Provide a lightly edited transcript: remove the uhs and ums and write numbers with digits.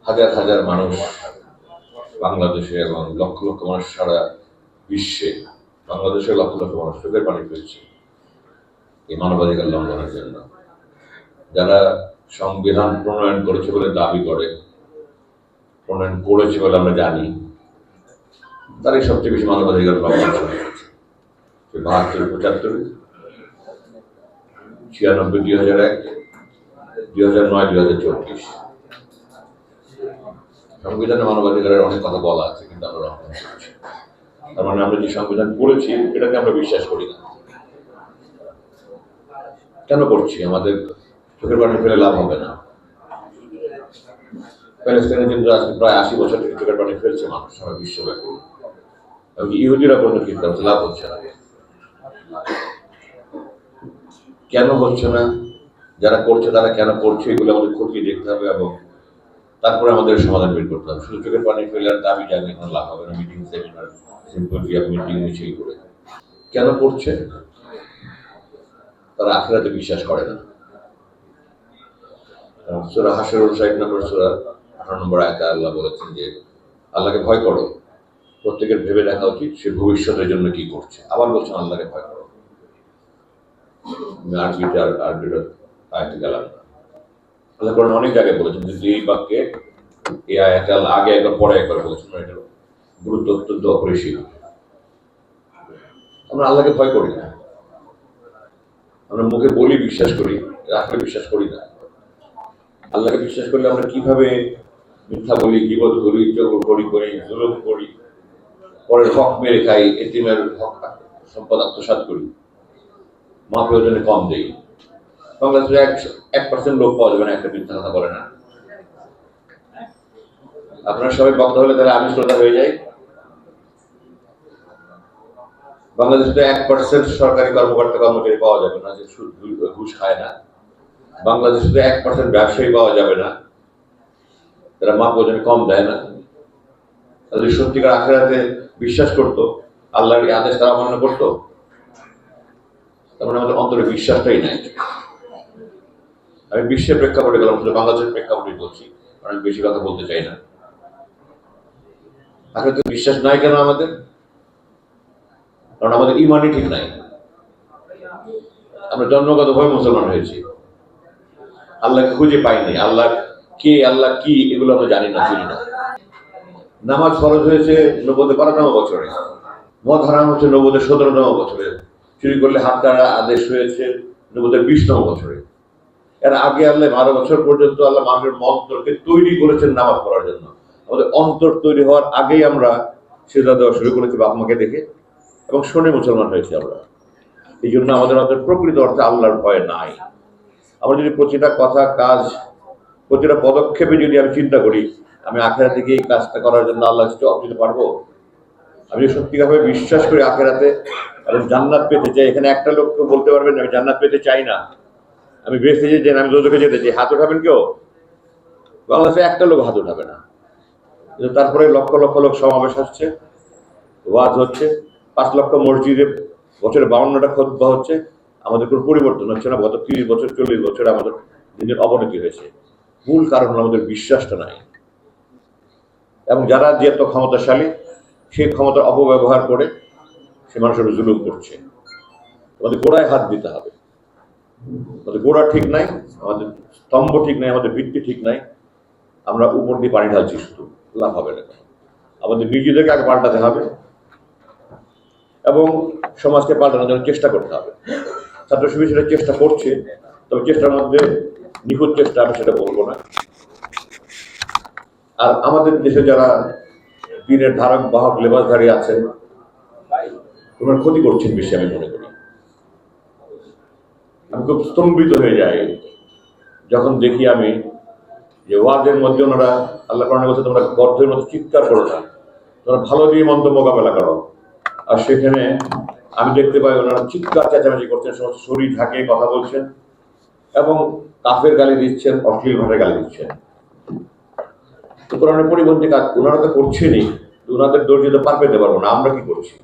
হাজার হাজার মানুষ বাংলাদেশে এবং লক্ষ লক্ষ মানুষ সারা বিশ্বে, বাংলাদেশের লক্ষ লক্ষ মানুষ চোখের পানি ফেলছে এই মানবাধিকার লঙ্ঘনের জন্য। যারা সংবিধান প্রণয়ন করেছে বলে দাবি করে, প্রণয়ন করেছে বলে আমরা জানি, তারাই সবচেয়ে বেশি মানবাধিকার লঙ্ঘন করেছে। ৭২, ৭৫, ৯৬, ২০০১, ২০০৯, ২০২৪ সংবিধানে মানবাধিকারের অনেক কথা বলা আছে, কিন্তু আমরা লঙ্ঘন করছি। তার মানে আমরা যে সংবিধান করেছি এটাকে আমরা বিশ্বাস করি না। কেন করছি? আমাদের চোখের পানি ফেলে লাভ হবে না। প্যালেস্টাইনের জন্য আজকে প্রায় ৮০ বছর থেকে চোখের পানি ফেলছে মানুষ সারা বিশ্বব্যাপী, এবং ইহুদিরা কোনো চিন্তা হচ্ছে, লাভ হচ্ছে না। কেন হচ্ছে না? যারা করছে তারা কেন করছে এগুলো আমাদের খতিয়ে দেখতে হবে, এবং তারপরে আমাদের সমাধান বের করতে হবে। শুধু চোখের পানি ফেলে আর দাবি জানিয়ে কোনো লাভ হবে না। মিটিং, সেমিনার, সিম্পোজিয়াম, মিটিং, মিছিল করে কেন করছে? তারা আখিরাতে বিশ্বাস করে না। সূরা হাশরের ৬০ নম্বর সূরা ১৮ নম্বর আয়াতে আল্লাহ বলেছেন যে আল্লাহকে ভয় করো, প্রত্যেকের ভেবে দেখা উচিত সে ভবিষ্যতের জন্য কি করছে। আবার বলছেন আল্লাহকে ভয় করো। আরবিটা আয়াতে গেলাম না। আল্লাহ কোরআনে অনেক জায়গায় বলেছেন যে এই বাক্যে এই আয়াতে আল্লাহ আগে একবার পরে একবার বলেছেন, এটার গুরুত্ব অত্যন্ত অপরিসীম। আমরা আল্লাহকে ভয় করি না। আমরা মুখে বলি বিশ্বাস করি, আসলে বিশ্বাস করি না। আল্লাহকে বিশ্বাস করলে আমরা কিভাবে মিথ্যা বলি, গীবত করি, চগলখড়ি করি, জুলুম করি, পরের হক মেরে খাই, এতিমের হক সম্পদ আত্মসাৎ করি, মা প্রয়োজনে কম দেই। বাংলাদেশে 1% লোক পাওয়া যাবে না একটা মিথ্যা কথা বলে না। আপনারা সবাই বক্তা হলে তাহলে আমি শ্রোতা হয়ে যাই। বাংলাদেশে 1% সরকারি কর্মকর্তা কর্মচারী পাওয়া যাবে না যে ঘুষ খায় না। বাংলাদেশে 1% ব্যবসায়ী পাওয়া যাবে না যারা মা প্রয়োজনে কম দেয় না। তাদের সত্যিকার আখিরাতে বিশ্বাস করতো, আল্লাহর আদেশ তারা অমান্য করতো, তার মানে আমাদের অন্তরে বিশ্বাসটাই নাই। আমি বিশ্বের প্রেক্ষাপটে গেলাম, শুধু বাংলাদেশের প্রেক্ষাপটে বলছি, আমি বেশি কথা বলতে চাই না। আখিরাতে বিশ্বাস নাই কেন আমাদের? কারণ আমাদের ইমানই ঠিক নাই। আমরা জন্মগতভাবে মুসলমান হয়েছি, আল্লাহকে খুঁজে পাইনি। আল্লাহ কে, আল্লাহ কি, এগুলো আমরা জানি না, চিনি না। নামাজ ফরজ হয়েছে ৯০-১২তম বছরে, মদ হারাম হচ্ছে ৯০-১৭তম বছরে, চুরি করলে হাত কাটা আদেশ হয়েছে ৯০-২০তম বছরে। এর আগে আল্লাহ ১২ বছর পর্যন্ত আল্লাহ মানুষের অন্তরকে তৈরি করেছেন নামাজ পড়ার জন্য। আমাদের অন্তর তৈরি হওয়ার আগেই আমরা সিজদা দেওয়া শুরু করেছি বাপ মাকে দেখে, এবং শুনে মুসলমান হয়েছি আমরা। এই জন্য আমাদের অন্তর প্রকৃত অর্থে আল্লাহর ভয় নাই। আমরা যদি প্রতিটা কথা, কাজ, প্রতিটা পদক্ষেপে যদি আমি চিন্তা করি আমি আখেরাতে গিয়ে এই কাজটা করার জন্য আল্লাহ জবাব দিতে পারবো, আমি সত্যিকারভাবে বিশ্বাস করি আখেরাতে এবং জান্নাত পেতে চাই, এখানে একটা লোককে বলতে পারবেন আমি জান্নাত পেতে চাই না, আমি বেঁচে যেতে চাই, আমি দোজখে যেতে চাই, হাত উঠাবেন কেউ? বাংলাদেশে একটা লোক হাত উঠাবে না। তারপরে লক্ষ লক্ষ লোক সমাবেশ হচ্ছে, ওয়াজ হচ্ছে, ৫ লক্ষ মসজিদে বছরে ৫২টা খুতবা হচ্ছে, আমাদের কোনো পরিবর্তন হচ্ছে না। গত ৩০ বছর ৪০ বছর আমাদের দিনের অবনতি হয়েছে। মূল কারণ হলো আমাদের বিশ্বাসটা নাই, এবং যারা যে এত ক্ষমতাশালী সেই ক্ষমতার অপব্যবহার করে সে মানুষের জুলুম করছে। আমাদের গোড়ায় হাত দিতে হবে। আমাদের গোড়া ঠিক নাই, আমাদের স্তম্ভ ঠিক নাই, আমাদের ভিত্তি ঠিক নাই। আমরা উপর দিয়ে পানি ঢালছি, শুধু লাভ হবে না। আমাদের নিজেদেরকে আগে পাল্টাতে হবে এবং সমাজকে পাল্টানোর জন্য চেষ্টা করতে হবে। ছাত্র শিবির সেটা চেষ্টা করছে, তবে চেষ্টার মধ্যে নিখুঁত চেষ্টা আমি সেটা বলবো না। আর আমাদের দেশে যারা দিনের ধারক বাহক লেবাসধারী আছেন ওনার ক্ষতি করছেন বেশি, আমি মনে করি। আমি খুব স্তম্ভিত হয়ে যাই যখন দেখি আমি যে ওয়াজের মধ্যে ওনারা আল্লাহ কোরআনে বলছে তোমরা গর্তের মতো চিৎকার করো না, তোমরা ভালো দিয়ে মন্দ মোকাবেলা করো। আর সেখানে আমি দেখতে পাই ওনারা চিৎকার চেঁচামেচি করছেন, সমস্ত শরীর ঢাকে কথা বলছেন এবং কাফের গালি দিচ্ছেন, অশ্লীল ভাষায় গালি দিচ্ছেন। তো কোরআনের পরিপন্থী কাজ ওনারা তো করছেনই, ওনাদের দোষ দিতে পার পেতে পারবো না। আমরা কি করছি?